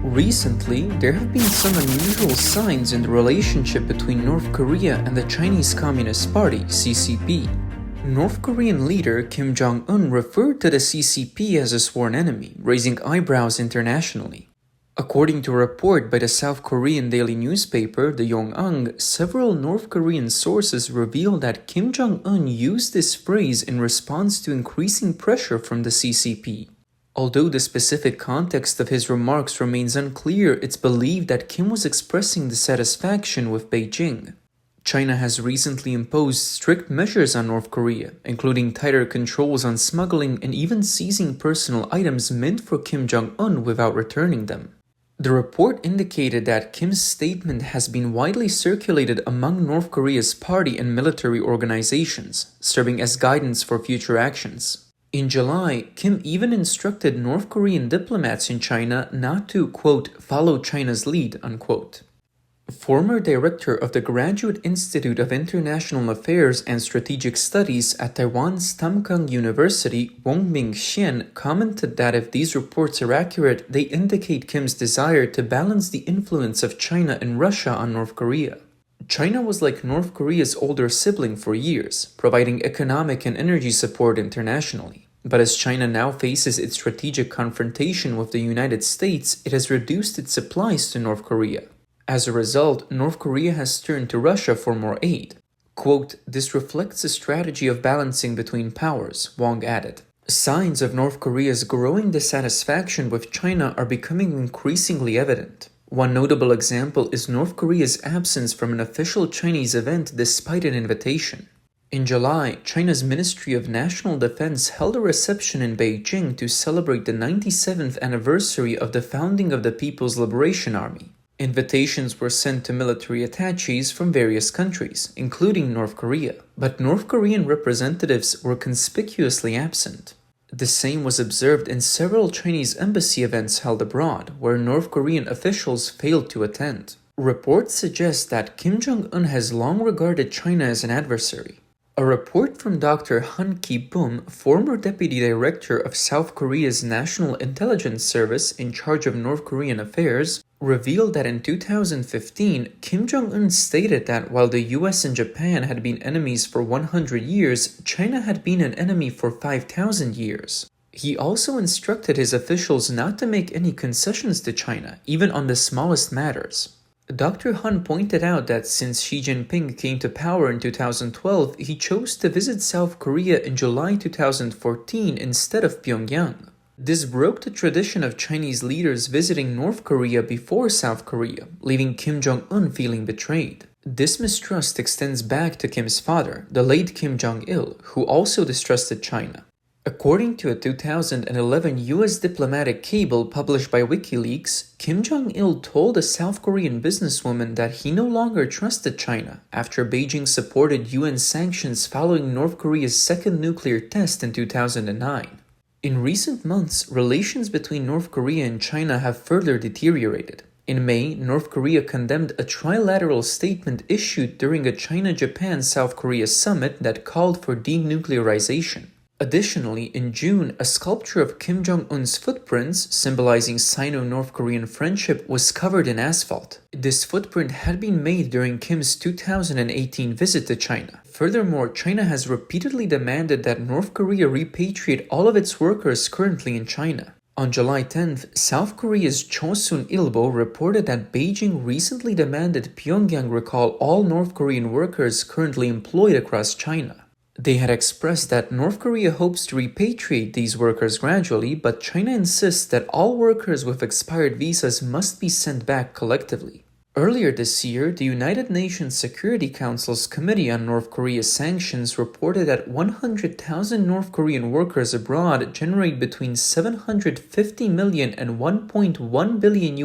Recently, there have been some unusual signs in the relationship between North Korea and the Chinese Communist Party, CCP. North Korean leader Kim Jong Un referred to the CCP as a sworn enemy, raising eyebrows internationally. According to a report by the South Korean daily newspaper, the Yonhap, several North Korean sources reveal that Kim Jong Un used this phrase in response to increasing pressure from the CCP. Although the specific context of his remarks remains unclear, it's believed that Kim was expressing dissatisfaction with Beijing. China has recently imposed strict measures on North Korea, including tighter controls on smuggling and even seizing personal items meant for Kim Jong Un without returning them. The report indicated that Kim's statement has been widely circulated among North Korea's party and military organizations, serving as guidance for future actions. In July, Kim even instructed North Korean diplomats in China not to, quote, follow China's lead, unquote. Former director of the Graduate Institute of International Affairs and Strategic Studies at Taiwan's Tamkang University, Wong Ming-hsien, commented that if these reports are accurate, they indicate Kim's desire to balance the influence of China and Russia on North Korea. China was like North Korea's older sibling for years, providing economic and energy support internationally. But as China now faces its strategic confrontation with the United States, it has reduced its supplies to North Korea. As a result, North Korea has turned to Russia for more aid. Quote, this reflects a strategy of balancing between powers, Wong added. Signs of North Korea's growing dissatisfaction with China are becoming increasingly evident. One notable example is North Korea's absence from an official Chinese event despite an invitation. In July, China's Ministry of National Defense held a reception in Beijing to celebrate the 97th anniversary of the founding of the People's Liberation Army. Invitations were sent to military attaches from various countries, including North Korea, but North Korean representatives were conspicuously absent. The same was observed in several Chinese embassy events held abroad, where North Korean officials failed to attend. Reports suggest that Kim Jong Un has long regarded China as an adversary. A report from Dr. Han Ki-bum, former deputy director of South Korea's National Intelligence Service in charge of North Korean affairs, revealed that in 2015, Kim Jong Un stated that while the US and Japan had been enemies for 100 years, China had been an enemy for 5,000 years. He also instructed his officials not to make any concessions to China, even on the smallest matters. Dr. Han pointed out that since Xi Jinping came to power in 2012, he chose to visit South Korea in July 2014 instead of Pyongyang. This broke the tradition of Chinese leaders visiting North Korea before South Korea, leaving Kim Jong Un feeling betrayed. This mistrust extends back to Kim's father, the late Kim Jong-il, who also distrusted China. According to a 2011 US diplomatic cable published by WikiLeaks, Kim Jong-il told a South Korean businesswoman that he no longer trusted China after Beijing supported UN sanctions following North Korea's second nuclear test in 2009. In recent months, relations between North Korea and China have further deteriorated. In May, North Korea condemned a trilateral statement issued during a China-Japan-South Korea summit that called for denuclearization. Additionally, in June, a sculpture of Kim Jong-un's footprints, symbolizing Sino-North Korean friendship, was covered in asphalt. This footprint had been made during Kim's 2018 visit to China. Furthermore, China has repeatedly demanded that North Korea repatriate all of its workers currently in China. On July 10th, South Korea's Chosun Ilbo reported that Beijing recently demanded Pyongyang recall all North Korean workers currently employed across China. They had expressed that North Korea hopes to repatriate these workers gradually, but China insists that all workers with expired visas must be sent back collectively. Earlier this year, the United Nations Security Council's Committee on North Korea's Sanctions reported that 100,000 North Korean workers abroad generate between $750 million and $1.1 billion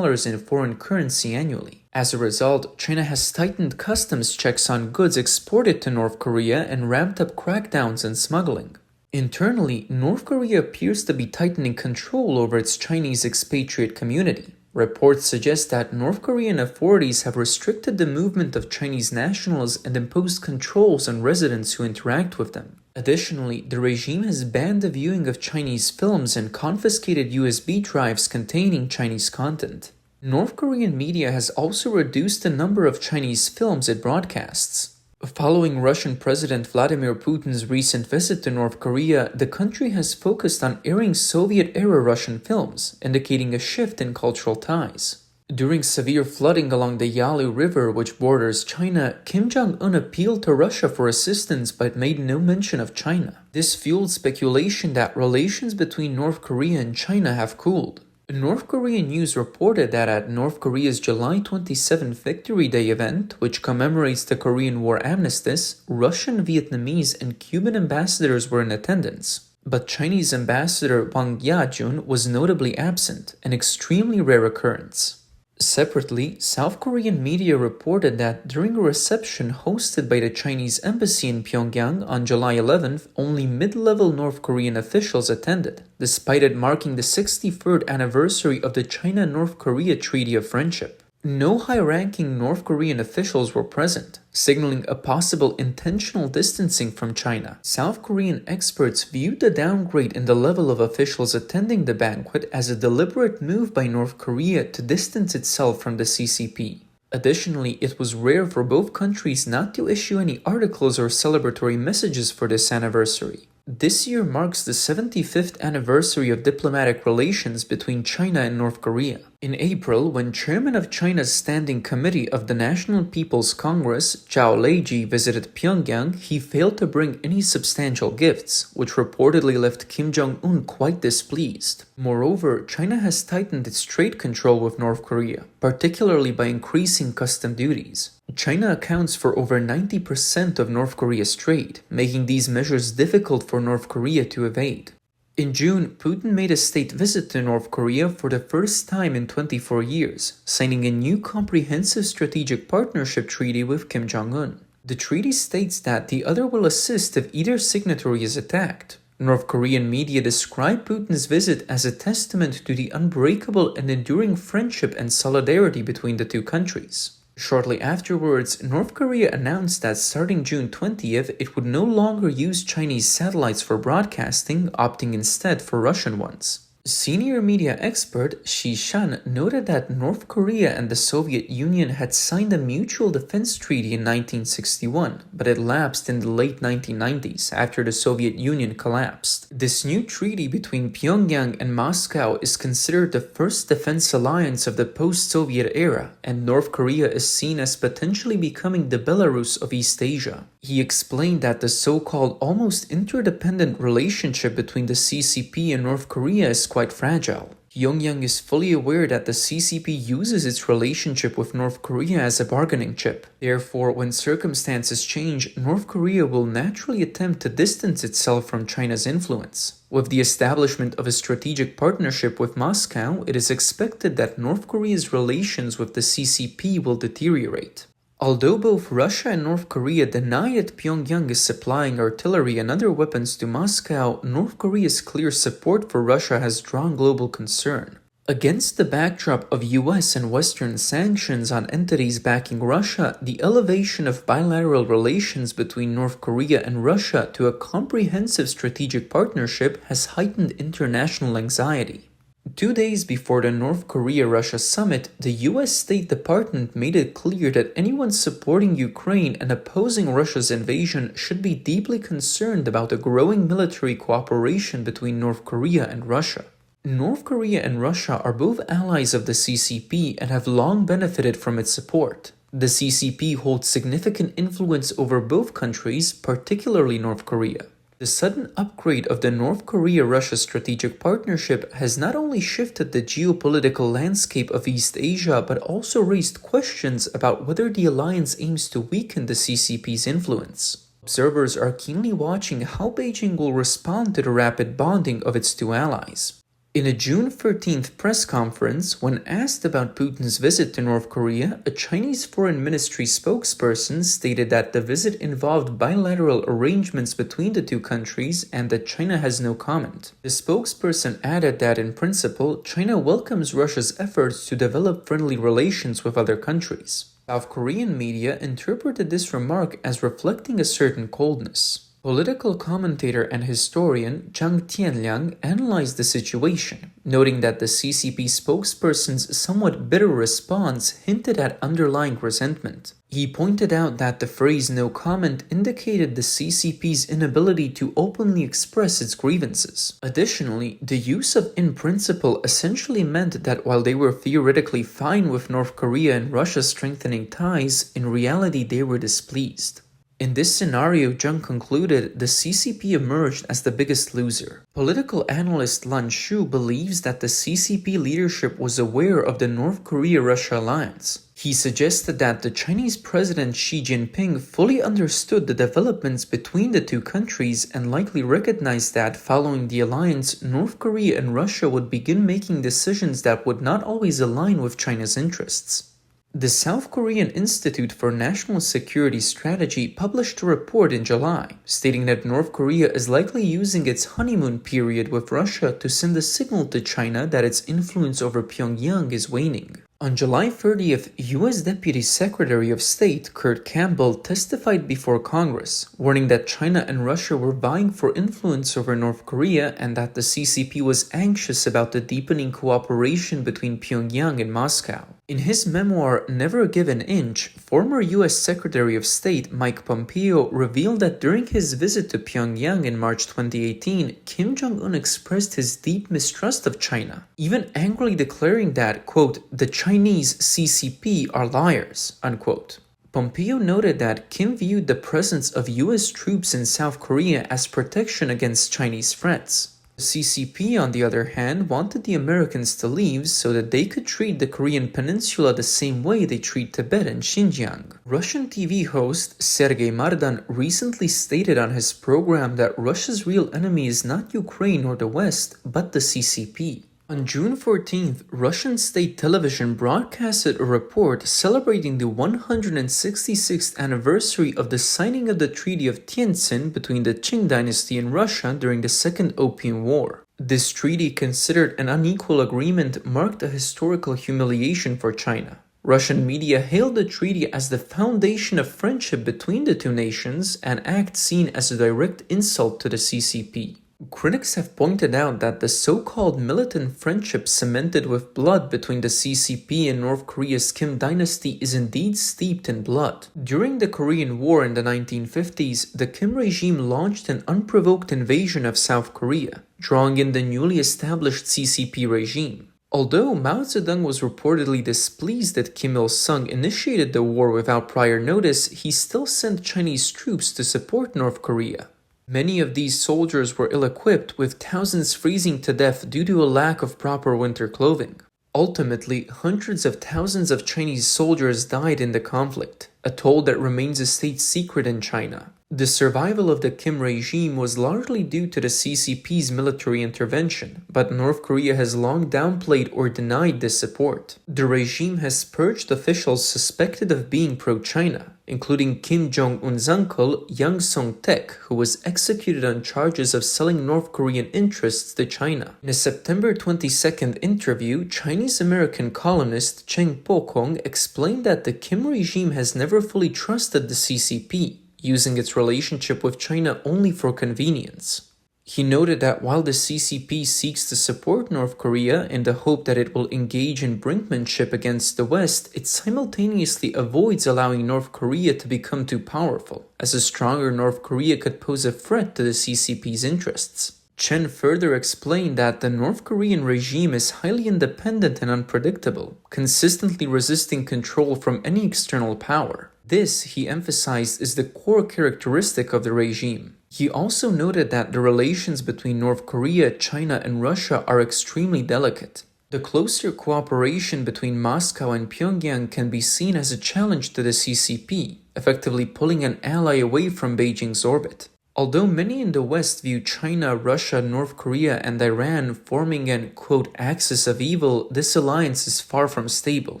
in foreign currency annually. As a result, China has tightened customs checks on goods exported to North Korea and ramped up crackdowns on smuggling. Internally, North Korea appears to be tightening control over its Chinese expatriate community. Reports suggest that North Korean authorities have restricted the movement of Chinese nationals and imposed controls on residents who interact with them. Additionally, the regime has banned the viewing of Chinese films and confiscated USB drives containing Chinese content. North Korean media has also reduced the number of Chinese films it broadcasts. Following Russian President Vladimir Putin's recent visit to North Korea, the country has focused on airing Soviet-era Russian films, indicating a shift in cultural ties. During severe flooding along the Yalu River, which borders China, Kim Jong Un appealed to Russia for assistance but made no mention of China. This fueled speculation that relations between North Korea and China have cooled. North Korean news reported that at North Korea's July 27 Victory Day event, which commemorates the Korean War armistice, Russian, Vietnamese, and Cuban ambassadors were in attendance. But Chinese ambassador Wang Yajun was notably absent, an extremely rare occurrence. Separately, South Korean media reported that during a reception hosted by the Chinese embassy in Pyongyang on July 11th, only mid-level North Korean officials attended, despite it marking the 63rd anniversary of the China-North Korea Treaty of Friendship. No high-ranking North Korean officials were present, signaling a possible intentional distancing from China. South Korean experts viewed the downgrade in the level of officials attending the banquet as a deliberate move by North Korea to distance itself from the CCP. Additionally, it was rare for both countries not to issue any articles or celebratory messages for this anniversary. This year marks the 75th anniversary of diplomatic relations between China and North Korea. In April, when chairman of China's Standing Committee of the National People's Congress, Zhao Leiji, visited Pyongyang, he failed to bring any substantial gifts, which reportedly left Kim Jong Un quite displeased. Moreover, China has tightened its trade control with North Korea, particularly by increasing custom duties. China accounts for over 90% of North Korea's trade, making these measures difficult for North Korea to evade. In June, Putin made a state visit to North Korea for the first time in 24 years, signing a new comprehensive strategic partnership treaty with Kim Jong Un. The treaty states that the other will assist if either signatory is attacked. North Korean media describe Putin's visit as a testament to the unbreakable and enduring friendship and solidarity between the two countries. Shortly afterwards, North Korea announced that starting June 20th, it would no longer use Chinese satellites for broadcasting, opting instead for Russian ones. Senior media expert Shi Shan noted that North Korea and the Soviet Union had signed a mutual defense treaty in 1961, but it lapsed in the late 1990s after the Soviet Union collapsed. This new treaty between Pyongyang and Moscow is considered the first defense alliance of the post-Soviet era, and North Korea is seen as potentially becoming the Belarus of East Asia. He explained that the so-called almost interdependent relationship between the CCP and North Korea is quite fragile. Pyongyang is fully aware that the CCP uses its relationship with North Korea as a bargaining chip. Therefore, when circumstances change, North Korea will naturally attempt to distance itself from China's influence. With the establishment of a strategic partnership with Moscow, it is expected that North Korea's relations with the CCP will deteriorate. Although both Russia and North Korea deny that Pyongyang is supplying artillery and other weapons to Moscow, North Korea's clear support for Russia has drawn global concern. Against the backdrop of US and Western sanctions on entities backing Russia, the elevation of bilateral relations between North Korea and Russia to a comprehensive strategic partnership has heightened international anxiety. 2 days before the North Korea-Russia summit, the US State Department made it clear that anyone supporting Ukraine and opposing Russia's invasion should be deeply concerned about the growing military cooperation between North Korea and Russia. North Korea and Russia are both allies of the CCP and have long benefited from its support. The CCP holds significant influence over both countries, particularly North Korea. The sudden upgrade of the North Korea-Russia strategic partnership has not only shifted the geopolitical landscape of East Asia but also raised questions about whether the alliance aims to weaken the CCP's influence. Observers are keenly watching how Beijing will respond to the rapid bonding of its two allies. In a June 13th press conference, when asked about Putin's visit to North Korea, a Chinese Foreign Ministry spokesperson stated that the visit involved bilateral arrangements between the two countries and that China has no comment. The spokesperson added that in principle, China welcomes Russia's efforts to develop friendly relations with other countries. South Korean media interpreted this remark as reflecting a certain coldness. Political commentator and historian Zhang Tianliang analyzed the situation, noting that the CCP spokesperson's somewhat bitter response hinted at underlying resentment. He pointed out that the phrase "no comment" indicated the CCP's inability to openly express its grievances. Additionally, the use of "in principle" essentially meant that while they were theoretically fine with North Korea and Russia strengthening ties, in reality they were displeased. In this scenario, Zhang concluded, the CCP emerged as the biggest loser. Political analyst Lan Shu believes that the CCP leadership was aware of the North Korea-Russia alliance. He suggested that the Chinese President Xi Jinping fully understood the developments between the two countries and likely recognized that, following the alliance, North Korea and Russia would begin making decisions that would not always align with China's interests. The South Korean Institute for National Security Strategy published a report in July, stating that North Korea is likely using its honeymoon period with Russia to send a signal to China that its influence over Pyongyang is waning. On July 30th, U.S. Deputy Secretary of State Kurt Campbell testified before Congress, warning that China and Russia were vying for influence over North Korea and that the CCP was anxious about the deepening cooperation between Pyongyang and Moscow. In his memoir, Never Give an Inch, former U.S. Secretary of State Mike Pompeo revealed that during his visit to Pyongyang in March 2018, Kim Jong Un expressed his deep mistrust of China, even angrily declaring that, quote, "the Chinese CCP are liars," unquote. Pompeo noted that Kim viewed the presence of U.S. troops in South Korea as protection against Chinese threats. The CCP, on the other hand, wanted the Americans to leave so that they could treat the Korean peninsula the same way they treat Tibet and Xinjiang. Russian TV host Sergei Mardan recently stated on his program that Russia's real enemy is not Ukraine or the West, but the CCP. On June 14th, Russian state television broadcasted a report celebrating the 166th anniversary of the signing of the Treaty of Tientsin between the Qing dynasty and Russia during the Second Opium War. This treaty, considered an unequal agreement, marked a historical humiliation for China. Russian media hailed the treaty as the foundation of friendship between the two nations, an act seen as a direct insult to the CCP. Critics have pointed out that the so-called militant friendship cemented with blood between the CCP and North Korea's Kim dynasty is indeed steeped in blood. During the Korean War in the 1950s, the Kim regime launched an unprovoked invasion of South Korea, drawing in the newly established CCP regime. Although Mao Zedong was reportedly displeased that Kim Il-sung initiated the war without prior notice, he still sent Chinese troops to support North Korea. Many of these soldiers were ill-equipped, with thousands freezing to death due to a lack of proper winter clothing. Ultimately, hundreds of thousands of Chinese soldiers died in the conflict, a toll that remains a state secret in China. The survival of the Kim regime was largely due to the CCP's military intervention, but North Korea has long downplayed or denied this support. The regime has purged officials suspected of being pro-China, including Kim Jong Un's uncle, Yang Song-taek, who was executed on charges of selling North Korean interests to China. In a September 22nd interview, Chinese-American columnist Cheng Po-kong explained that the Kim regime has never fully trusted the CCP, using its relationship with China only for convenience. He noted that while the CCP seeks to support North Korea in the hope that it will engage in brinkmanship against the West, it simultaneously avoids allowing North Korea to become too powerful, as a stronger North Korea could pose a threat to the CCP's interests. Chen further explained that the North Korean regime is highly independent and unpredictable, consistently resisting control from any external power. This, he emphasized, is the core characteristic of the regime. He also noted that the relations between North Korea, China, and Russia are extremely delicate. The closer cooperation between Moscow and Pyongyang can be seen as a challenge to the CCP, effectively pulling an ally away from Beijing's orbit. Although many in the West view China, Russia, North Korea, and Iran forming an, quote, axis of evil, this alliance is far from stable,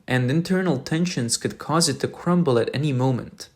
and internal tensions could cause it to crumble at any moment.